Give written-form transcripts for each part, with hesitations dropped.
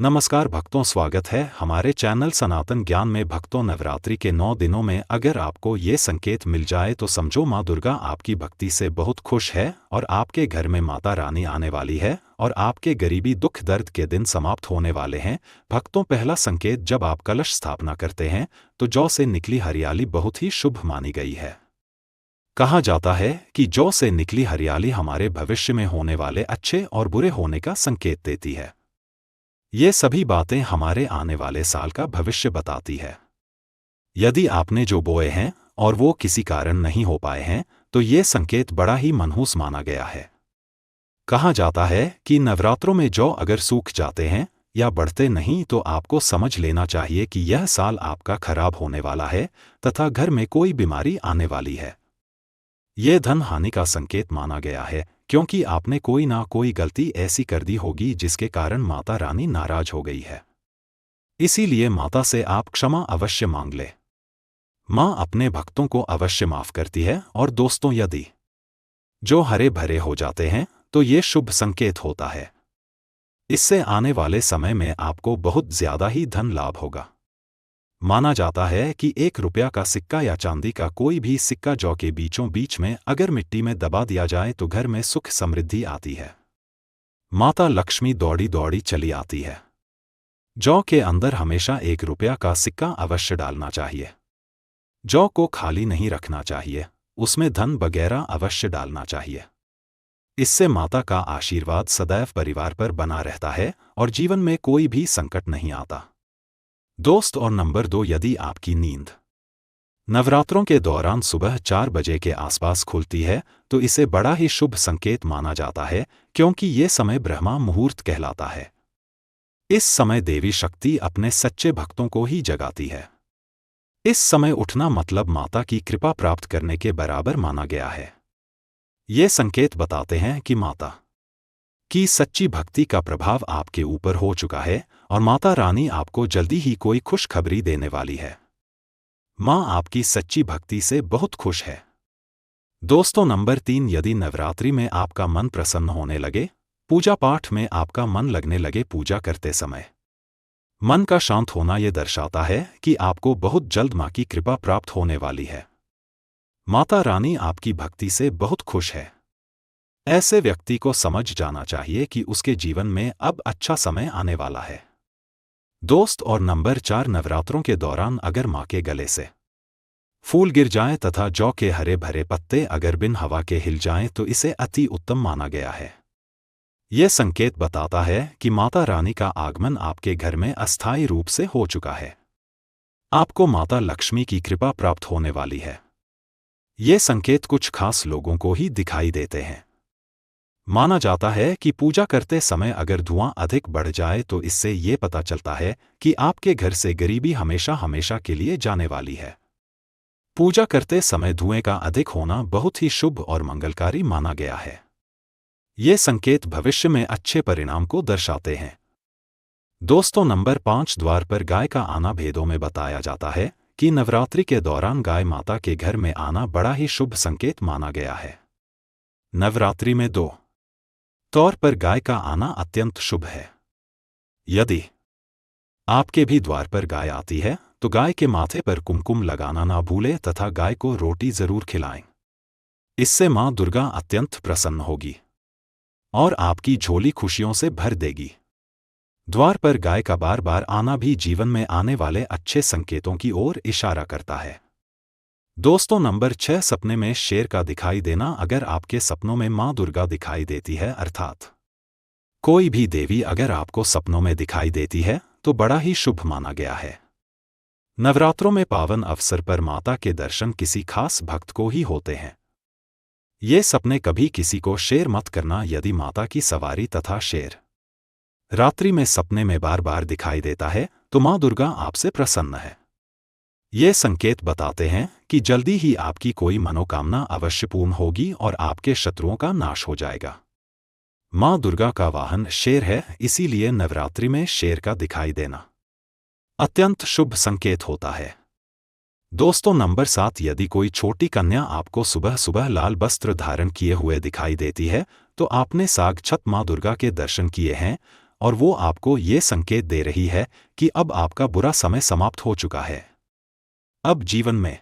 नमस्कार भक्तों, स्वागत है हमारे चैनल सनातन ज्ञान में। भक्तों, नवरात्रि के 9 दिनों में अगर आपको ये संकेत मिल जाए तो समझो माँ दुर्गा आपकी भक्ति से बहुत खुश है और आपके घर में माता रानी आने वाली है और आपके गरीबी दुख दर्द के दिन समाप्त होने वाले हैं। भक्तों, पहला संकेत, जब आप कलश स्थापना करते हैं तो जौ से निकली हरियाली बहुत ही शुभ मानी गई है। कहा जाता है कि जौ से निकली हरियाली हमारे भविष्य में होने वाले अच्छे और बुरे होने का संकेत देती है। ये सभी बातें हमारे आने वाले साल का भविष्य बताती है। यदि आपने जो बोए हैं और वो किसी कारण नहीं हो पाए हैं तो ये संकेत बड़ा ही मनहूस माना गया है। कहा जाता है कि नवरात्रों में जौ अगर सूख जाते हैं या बढ़ते नहीं तो आपको समझ लेना चाहिए कि यह साल आपका खराब होने वाला है तथा घर में कोई बीमारी आने वाली है। यह धन हानि का संकेत माना गया है क्योंकि आपने कोई ना कोई गलती ऐसी कर दी होगी जिसके कारण माता रानी नाराज हो गई है। इसीलिए माता से आप क्षमा अवश्य मांग ले। माँ अपने भक्तों को अवश्य माफ करती है। और दोस्तों, यदि जो हरे भरे हो जाते हैं तो ये शुभ संकेत होता है। इससे आने वाले समय में आपको बहुत ज्यादा ही धन लाभ होगा। माना जाता है कि 1 रुपया का सिक्का या चांदी का कोई भी सिक्का जौ के बीचों बीच में अगर मिट्टी में दबा दिया जाए तो घर में सुख समृद्धि आती है। माता लक्ष्मी दौड़ी दौड़ी चली आती है। जौ के अंदर हमेशा 1 रुपया का सिक्का अवश्य डालना चाहिए। जौ को खाली नहीं रखना चाहिए, उसमें धन वगैरह अवश्य डालना चाहिए। इससे माता का आशीर्वाद सदैव परिवार पर बना रहता है और जीवन में कोई भी संकट नहीं आता। दोस्त, और नंबर 2, यदि आपकी नींद नवरात्रों के दौरान सुबह 4 बजे के आसपास खुलती है तो इसे बड़ा ही शुभ संकेत माना जाता है क्योंकि ये समय ब्रह्मा मुहूर्त कहलाता है। इस समय देवी शक्ति अपने सच्चे भक्तों को ही जगाती है। इस समय उठना मतलब माता की कृपा प्राप्त करने के बराबर माना गया है। ये संकेत बताते हैं कि माता की सच्ची भक्ति का प्रभाव आपके ऊपर हो चुका है और माता रानी आपको जल्दी ही कोई खुशखबरी देने वाली है। माँ आपकी सच्ची भक्ति से बहुत खुश है। दोस्तों, नंबर 3, यदि नवरात्रि में आपका मन प्रसन्न होने लगे, पूजा पाठ में आपका मन लगने लगे, पूजा करते समय मन का शांत होना यह दर्शाता है कि आपको बहुत जल्द माँ की कृपा प्राप्त होने वाली है। माता रानी आपकी भक्ति से बहुत खुश है। ऐसे व्यक्ति को समझ जाना चाहिए कि उसके जीवन में अब अच्छा समय आने वाला है। दोस्त, और नंबर 4, नवरात्रों के दौरान अगर माँ के गले से फूल गिर जाएं तथा जौ के हरे भरे पत्ते अगर बिन हवा के हिल जाएं तो इसे अति उत्तम माना गया है। यह संकेत बताता है कि माता रानी का आगमन आपके घर में अस्थायी रूप से हो चुका है। आपको माता लक्ष्मी की कृपा प्राप्त होने वाली है। ये संकेत कुछ खास लोगों को ही दिखाई देते हैं। माना जाता है कि पूजा करते समय अगर धुआं अधिक बढ़ जाए तो इससे ये पता चलता है कि आपके घर से गरीबी हमेशा हमेशा के लिए जाने वाली है। पूजा करते समय धुएं का अधिक होना बहुत ही शुभ और मंगलकारी माना गया है। ये संकेत भविष्य में अच्छे परिणाम को दर्शाते हैं। दोस्तों, नंबर 5, द्वार पर गाय का आना। भेदों में बताया जाता है कि नवरात्रि के दौरान गाय माता के घर में आना बड़ा ही शुभ संकेत माना गया है। नवरात्रि में 2 तौर पर गाय का आना अत्यंत शुभ है। यदि आपके भी द्वार पर गाय आती है तो गाय के माथे पर कुमकुम लगाना ना भूलें तथा गाय को रोटी जरूर खिलाएं। इससे माँ दुर्गा अत्यंत प्रसन्न होगी और आपकी झोली खुशियों से भर देगी। द्वार पर गाय का बार बार आना भी जीवन में आने वाले अच्छे संकेतों की ओर इशारा करता है। दोस्तों, नंबर 6, सपने में शेर का दिखाई देना। अगर आपके सपनों में माँ दुर्गा दिखाई देती है अर्थात कोई भी देवी अगर आपको सपनों में दिखाई देती है तो बड़ा ही शुभ माना गया है। नवरात्रों में पावन अवसर पर माता के दर्शन किसी खास भक्त को ही होते हैं। ये सपने कभी किसी को शेर मत करना। यदि माता की सवारी तथा शेर रात्रि में सपने में बार बार दिखाई देता है तो माँ दुर्गा आपसे प्रसन्न है। ये संकेत बताते हैं कि जल्दी ही आपकी कोई मनोकामना अवश्य पूर्ण होगी और आपके शत्रुओं का नाश हो जाएगा। माँ दुर्गा का वाहन शेर है, इसीलिए नवरात्रि में शेर का दिखाई देना अत्यंत शुभ संकेत होता है। दोस्तों, नंबर 7, यदि कोई छोटी कन्या आपको सुबह सुबह लाल वस्त्र धारण किए हुए दिखाई देती है तो आपने साक्षात माँ दुर्गा के दर्शन किए हैं और वो आपको ये संकेत दे रही है कि अब आपका बुरा समय समाप्त हो चुका है। अब जीवन में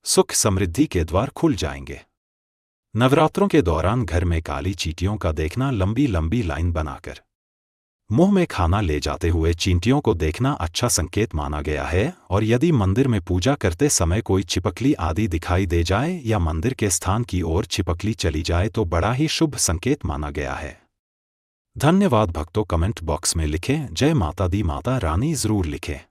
सुख समृद्धि के द्वार खुल जाएंगे। नवरात्रों के दौरान घर में काली चींटियों का देखना, लंबी लंबी लाइन बनाकर मुंह में खाना ले जाते हुए चींटियों को देखना अच्छा संकेत माना गया है। और यदि मंदिर में पूजा करते समय कोई छिपकली आदि दिखाई दे जाए या मंदिर के स्थान की ओर छिपकली चली जाए तो बड़ा ही शुभ संकेत माना गया है। धन्यवाद भक्तों। कमेंट बॉक्स में लिखें जय माता दी, माता रानी जरूर लिखें।